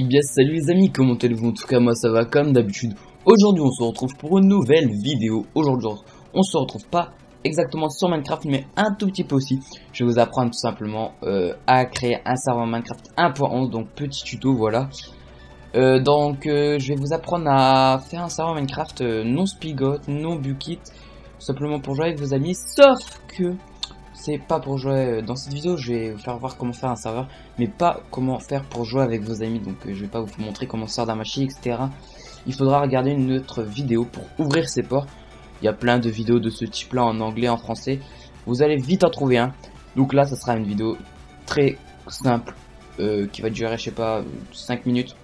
bien salut les amis, comment allez-vous? En tout cas moi ça va comme d'habitude. Aujourd'hui on se retrouve pour une nouvelle vidéo. Aujourd'hui on se retrouve pas exactement sur Minecraft mais un tout petit peu aussi. Je vais vous apprendre tout simplement à créer un serveur Minecraft 1.11, donc petit tuto voilà. Je vais vous apprendre à faire un serveur Minecraft non Spigot, non Bukkit, simplement pour jouer avec vos amis, sauf que c'est pas pour jouer. Dans cette vidéo je vais vous faire voir comment faire un serveur, mais pas comment faire pour jouer avec vos amis. Donc je vais pas vous montrer comment sortir d'un machine, etc. Il faudra regarder une autre vidéo pour ouvrir ces ports. Il y a plein de vidéos de ce type là en anglais, en français. Vous allez vite en trouver un. Donc là ça sera une vidéo très simple qui va durer je sais pas 5 minutes.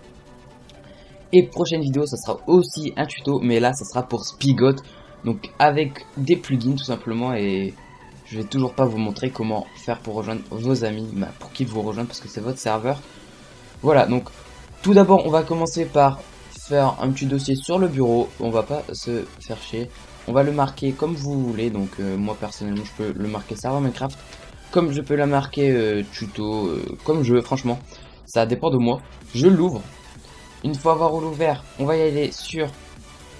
Et prochaine vidéo ça sera aussi un tuto, mais là ça sera pour Spigot, donc avec des plugins tout simplement. Et je vais toujours pas vous montrer comment faire pour rejoindre vos amis, pour qu'ils vous rejoignent parce que c'est votre serveur. Voilà, donc tout d'abord on va commencer par faire un petit dossier sur le bureau. On va pas se faire chier, on va le marquer comme vous voulez. Donc moi personnellement je peux le marquer serveur Minecraft, comme je peux la marquer tuto, comme je veux. Franchement ça dépend de moi. Je l'ouvre. Une fois avoir ouvert, on va y aller sur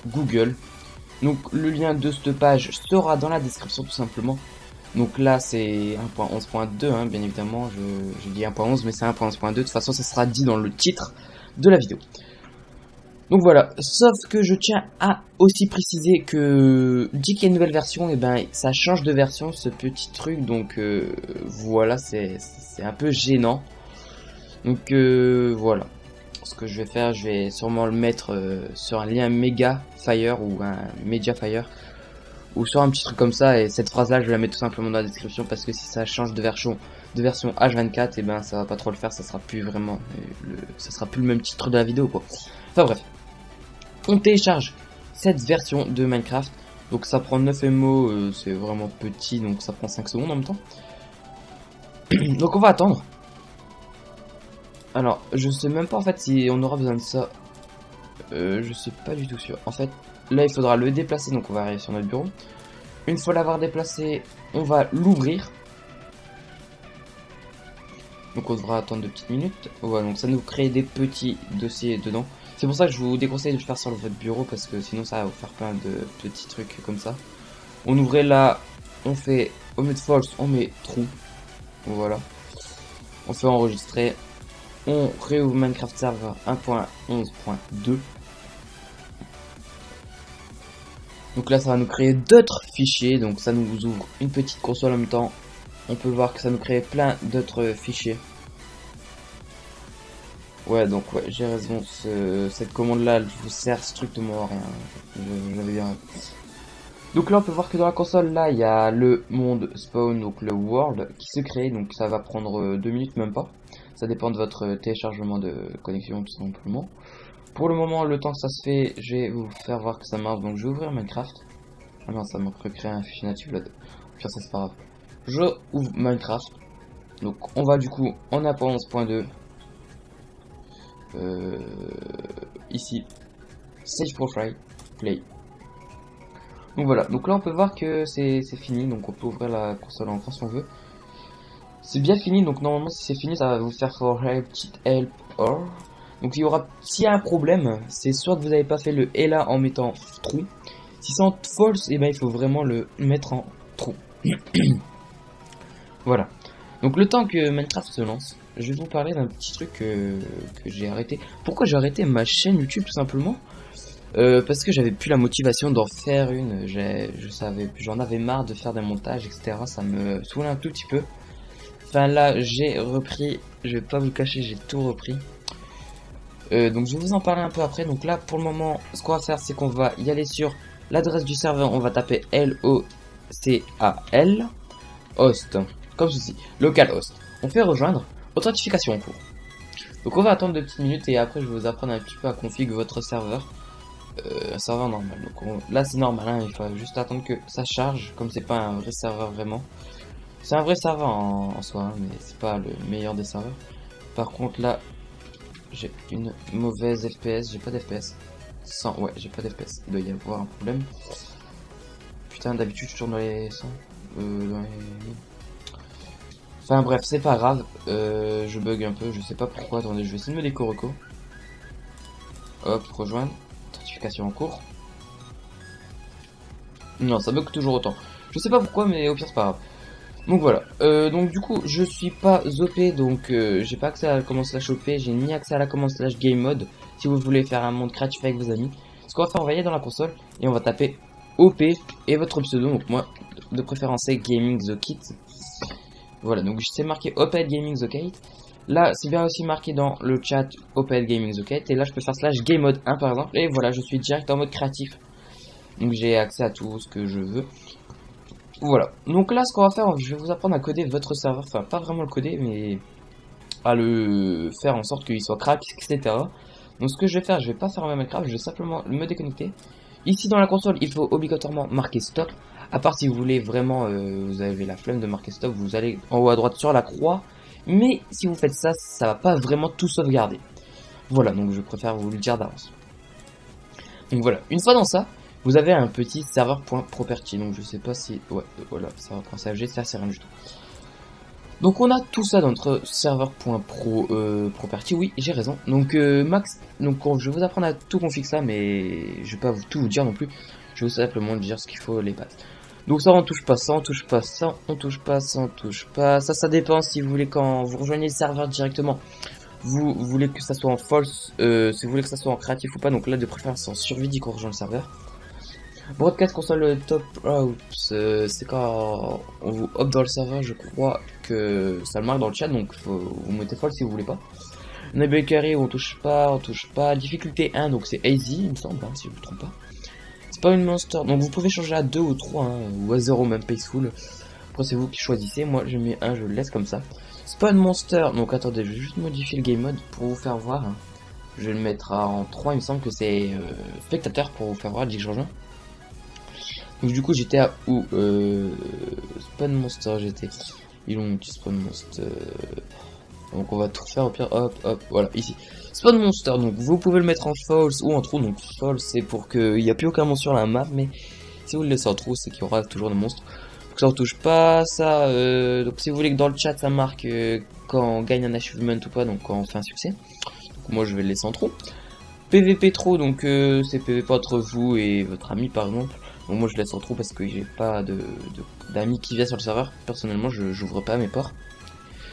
Google. Donc le lien de cette page sera dans la description tout simplement. Donc là c'est 1.11.2 hein, bien évidemment, je dis 1.11 mais c'est 1.11.2, de toute façon ça sera dit dans le titre de la vidéo. Donc voilà, sauf que je tiens à aussi préciser que dès qu'il y a une nouvelle version, et ben ça change de version ce petit truc. Donc voilà, c'est un peu gênant. Donc voilà. Ce que je vais faire, je vais sûrement le mettre sur un lien Mediafire ou un Mediafire ou sur un petit truc comme ça, et cette phrase là je vais la mettre tout simplement dans la description parce que si ça change de version H24, et ben ça va pas trop le faire, ça sera plus vraiment ça sera plus le même titre de la vidéo quoi. Enfin bref, on télécharge cette version de Minecraft, donc ça prend 9 MO, c'est vraiment petit, donc ça prend 5 secondes en même temps. Donc on va attendre. Alors, je sais même pas en fait si on aura besoin de ça. Je suis pas du tout sûr. En fait, là il faudra le déplacer, donc on va arriver sur notre bureau. Une fois l'avoir déplacé, on va l'ouvrir. Donc on devra attendre 2 petites minutes. Voilà, donc ça nous crée des petits dossiers dedans. C'est pour ça que je vous déconseille de le faire sur votre bureau, parce que sinon ça va vous faire plein de petits trucs comme ça. On ouvrait là, on fait, au lieu de false, on met true. Voilà. On fait enregistrer. On réouvre Minecraft Server 1.11.2. Donc là ça va nous créer d'autres fichiers, donc ça nous ouvre une petite console en même temps. On peut voir que ça nous crée plein d'autres fichiers. Ouais, donc ouais, j'ai raison, cette commande là elle vous sert strictement à rien. J'avais bien. Donc là on peut voir que dans la console là il y a le monde spawn, donc le world qui se crée, donc ça va prendre 2 minutes même pas. Ça dépend de votre téléchargement de connexion tout simplement. Pour le moment, le temps que ça se fait, je vais vous faire voir que ça marche. Donc je vais ouvrir Minecraft. Ah non, ça m'a recréé un fichier natif là. Pire, ça c'est pas grave. Je ouvre Minecraft. Donc on va du coup en 1.11.2. Ici. Save profile. Play. Donc voilà. Donc là on peut voir que c'est fini. Donc on peut ouvrir la console en grand si on veut. C'est bien fini. Donc normalement si c'est fini, ça va vous faire for help, cheat help, or. Donc il y aura, s'il y a un problème, c'est soit que vous n'avez pas fait le et là en mettant true. Si c'est en false, et ben il faut vraiment le mettre en true. Voilà. Donc le temps que Minecraft se lance, je vais vous parler d'un petit truc que j'ai arrêté. Pourquoi j'ai arrêté ma chaîne YouTube tout simplement? Parce que j'avais plus la motivation d'en faire une. J'en avais marre de faire des montages, etc. Ça me saoulait un tout petit peu. Enfin là j'ai repris, je vais pas vous le cacher, j'ai tout repris. Donc je vais vous en parler un peu après. Donc là pour le moment ce qu'on va faire c'est qu'on va y aller sur l'adresse du serveur. On va taper LOCAL host comme ceci, localhost. On fait rejoindre, authentification en cours. Donc on va attendre 2 petites minutes et après je vais vous apprendre un petit peu à configurer votre serveur. Un serveur normal. Donc là c'est normal hein, il faut juste attendre que ça charge, comme c'est pas un vrai serveur vraiment. C'est un vrai serveur en soi hein, mais c'est pas le meilleur des serveurs. Par contre là j'ai une mauvaise FPS, j'ai pas d'FPS. Ouais, j'ai pas d'FPS. Il doit y avoir un problème. Putain, d'habitude je tourne dans les 100. Enfin bref, c'est pas grave. Je bug un peu, je sais pas pourquoi. Attendez, je vais essayer de me décoreco. Hop, rejoindre. Certification en cours. Non, ça bug toujours autant. Je sais pas pourquoi, mais au pire, c'est pas grave. Donc voilà. Donc du coup, je suis pas OP, donc j'ai pas accès à la commande slash OP, j'ai ni accès à la commande slash game mode. Si vous voulez faire un monde créatif avec vos amis, ce qu'on va faire, on va y aller dans la console et on va taper OP et votre pseudo. Donc moi, de préférence, c'est Gaming the Kit. Voilà, donc c'est marqué Oped Gaming the Kit. Là, c'est bien aussi marqué dans le chat Oped Gaming the Kit. Et là, je peux faire slash game mode 1 par exemple. Et voilà, je suis direct en mode créatif. Donc j'ai accès à tout ce que je veux. Voilà, donc là ce qu'on va faire, je vais vous apprendre à coder votre serveur, enfin pas vraiment le coder, mais à le faire en sorte qu'il soit crack, etc. Donc ce que je vais faire, je vais pas faire un Minecraft, je vais simplement me déconnecter. Ici dans la console, il faut obligatoirement marquer stop, à part si vous voulez vraiment, vous avez la flemme de marquer stop, vous allez en haut à droite sur la croix, mais si vous faites ça, ça va pas vraiment tout sauvegarder. Voilà, donc je préfère vous le dire d'avance. Donc voilà, une fois dans ça, vous avez un petit serveur.property, donc je sais pas si... Ouais, voilà, serveur.cfg, ça c'est rien du tout. Donc on a tout ça dans notre serveur.property, oui, j'ai raison. Donc Max, donc je vais vous apprendre à tout config ça, mais je vais pas tout vous dire non plus. Je vais simplement dire ce qu'il faut, les bases. Donc ça on touche pas, ça on touche pas, ça on touche pas, ça on touche pas. Ça dépend si vous voulez quand vous rejoignez le serveur directement. Vous voulez que ça soit en false, si vous voulez que ça soit en créatif ou pas, donc là de préférence en survie dès qu'on rejoint le serveur. Broadcast console top out, c'est quand on vous hop dans le serveur, je crois que ça le marque dans le chat, donc vous mettez false si vous voulez pas. Enable carry, on touche pas. Difficulté 1, donc c'est easy, il me semble, hein, si je me trompe pas. Spawn monster, donc vous pouvez changer à 2 ou 3, hein, ou à 0 même, peaceful. Après c'est vous qui choisissez, moi je mets 1, je le laisse comme ça. Spawn monster, donc attendez, je vais juste modifier le game mode pour vous faire voir. Hein. Je vais le mettre en 3, il me semble que c'est spectateur pour vous faire voir dès que je rejoins. Donc du coup j'étais à où Spawn monster j'étais. Ils ont petit spawn monster. Donc on va tout faire au pire. Hop hop voilà ici. Spawn monster donc vous pouvez le mettre en false ou en true. Donc false c'est pour qu'il n'y a plus aucun monstre sur la map. Mais si vous le laissez en true c'est qu'il y aura toujours des monstres. Donc ça on touche pas ça. Donc si vous voulez que dans le chat ça marque quand on gagne un achievement ou pas. Donc quand on fait un succès. Donc moi je vais le laisser en true. PVP trop donc c'est PVP entre vous et votre ami par exemple. Donc moi je laisse en trou parce que j'ai pas d'amis qui viennent sur le serveur. Personnellement je j'ouvre pas mes ports.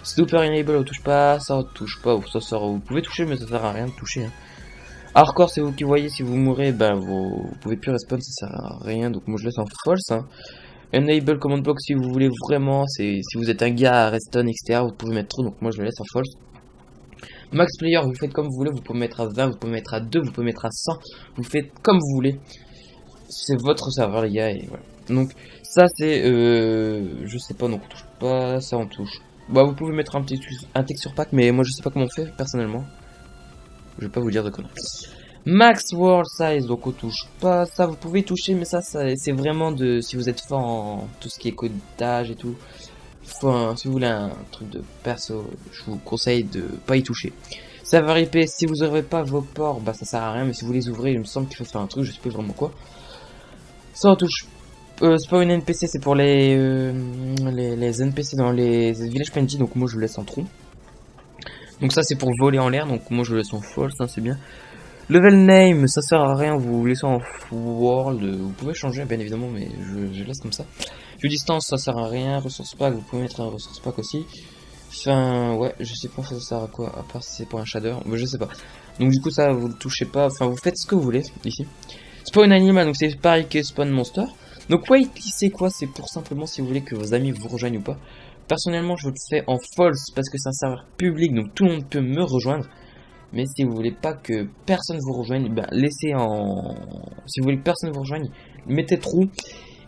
Super enable on touche pas, ça on touche pas, ça sort, vous pouvez toucher mais ça sert à rien de toucher. Hein. Hardcore c'est vous qui voyez, si vous mourrez ben vous pouvez plus respawn, ça sert à rien, donc moi je laisse en false. Hein. Enable command block si vous voulez vraiment, c'est si vous êtes un gars à redstone etc vous pouvez mettre trop, donc moi je le laisse en false. Max player vous faites comme vous voulez, vous pouvez mettre à 20, vous pouvez mettre à 2, vous pouvez mettre à 100, vous faites comme vous voulez. C'est votre serveur les gars et voilà. Donc ça c'est je sais pas, donc on touche pas, ça on touche. Bah vous pouvez mettre un texture pack mais moi je sais pas comment on fait personnellement. Je vais pas vous dire de conneries. Max world size donc on touche pas, ça vous pouvez toucher mais ça c'est vraiment de si vous êtes fort en tout ce qui est codage et tout. Enfin, si vous voulez un truc de perso, je vous conseille de pas y toucher. Serveur IP, si vous ouvrez pas vos ports, bah ça sert à rien, mais si vous les ouvrez, il me semble qu'il faut faire un truc, je sais pas vraiment quoi. Ça on touche. Spawn NPC c'est pour les NPC dans les villages PNJ, donc moi je le laisse en trou. Donc ça c'est pour voler en l'air, donc moi je le laisse en false, ça c'est bien. Level name, ça sert à rien, vous laissez en world, vous pouvez changer bien évidemment, mais je laisse comme ça. View distance ça sert à rien, ressource pack, vous pouvez mettre un ressource pack aussi. Enfin ouais, je sais pas ça sert à quoi, à part si c'est pour un shader, mais je sais pas. Donc du coup ça vous le touchez pas, enfin vous faites ce que vous voulez ici. Spawn animal, donc c'est pareil que spawn monster. Donc wait, c'est quoi? C'est pour simplement si vous voulez que vos amis vous rejoignent ou pas. Personnellement, je le fais en false parce que c'est un serveur public, donc tout le monde peut me rejoindre. Mais si vous voulez pas que personne vous rejoigne, ben laissez en... Si vous voulez que personne vous rejoigne, mettez trou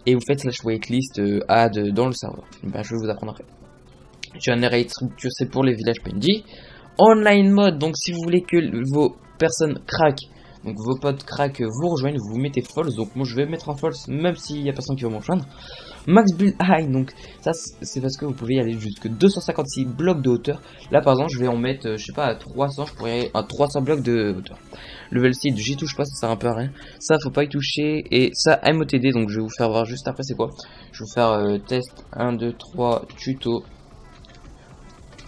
et vous faites slash waitlist add dans le serveur. Ben, je vais vous apprendre après. Generate structure, c'est pour les villages PNJ. Online mode, donc si vous voulez que vos personnes craquent, donc vos potes crack vous rejoignent, vous mettez false, donc moi je vais mettre en false même s'il y a personne qui va me rejoindre. Max build high, donc ça c'est parce que vous pouvez y aller jusque 256 blocs de hauteur. Là par exemple je vais en mettre, je sais pas, à 300, je pourrais aller à 300 blocs de hauteur. Level seed, j'y touche pas, ça sert un peu à rien. Ça faut pas y toucher, et ça MOTD, donc je vais vous faire voir juste après c'est quoi. Je vais vous faire test 1, 2, 3, tuto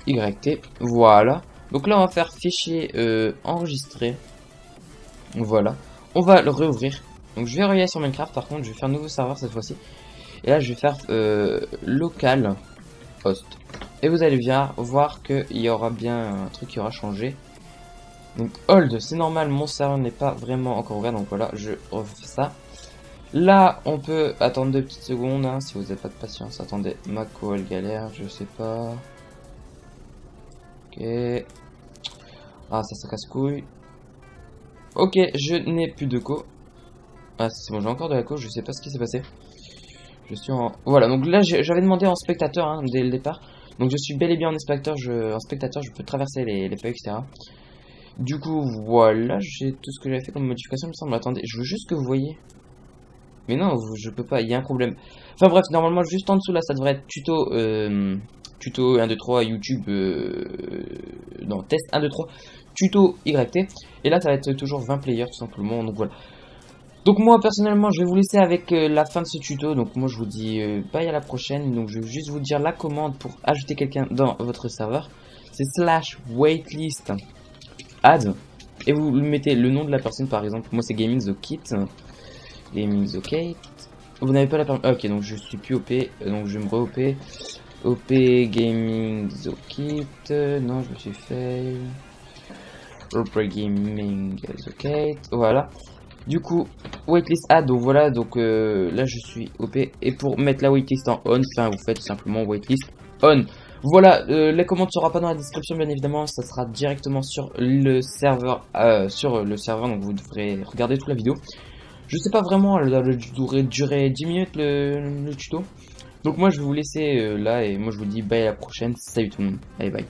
YT, voilà. Donc là on va faire fichier enregistré. Voilà. On va le réouvrir. Donc je vais regarder sur Minecraft, par contre je vais faire un nouveau serveur cette fois-ci. Et là je vais faire local host. Et vous allez bien voir qu'il y aura bien un truc qui aura changé. Donc hold, c'est normal, mon serveur n'est pas vraiment encore ouvert, donc voilà, je refais ça. Là, on peut attendre 2 petites secondes, hein, si vous n'avez pas de patience. Attendez, Mako, elle galère, je sais pas. Ok. Ah, ça casse-couille. Ok, je n'ai plus de co. Ah, c'est bon, j'ai encore de la co, je sais pas ce qui s'est passé. Je suis en... Voilà, donc là, j'avais demandé en spectateur, hein, dès le départ. Donc je suis bel et bien en spectateur, je peux traverser les feuilles, etc. Du coup, voilà, j'ai tout ce que j'avais fait comme modification, il me semble. Attendez, je veux juste que vous voyez. Mais non, je peux pas, il y a un problème. Enfin bref, normalement, juste en dessous, là, ça devrait être tuto, tuto 1, 2, 3, YouTube, non, test 1, 2, 3, tuto YT. Et là, ça va être toujours 20 players, tout simplement, donc voilà. Donc moi, personnellement, je vais vous laisser avec la fin de ce tuto. Donc moi, je vous dis bye à la prochaine. Donc je vais juste vous dire la commande pour ajouter quelqu'un dans votre serveur. C'est /waitlist add. Et vous mettez le nom de la personne, par exemple. Moi, c'est Gaming the Kit. Gaming the Kit. Vous n'avez pas la permission. Ok, donc je suis plus OP. Donc je vais me re-OP. OP Gaming the Kit. Non, je me suis fait. OP Gaming the Kit. Voilà. Du coup, waitlist add, donc voilà, donc là je suis OP. Et pour mettre la waitlist en on, enfin vous faites simplement waitlist on. Voilà, les commandes ne seront pas dans la description bien évidemment, ça sera directement sur le serveur, donc vous devrez regarder toute la vidéo. Je sais pas vraiment, elle doit durer 10 minutes le tuto. Donc moi je vais vous laisser là et moi je vous dis bye à la prochaine, salut tout le monde, allez bye.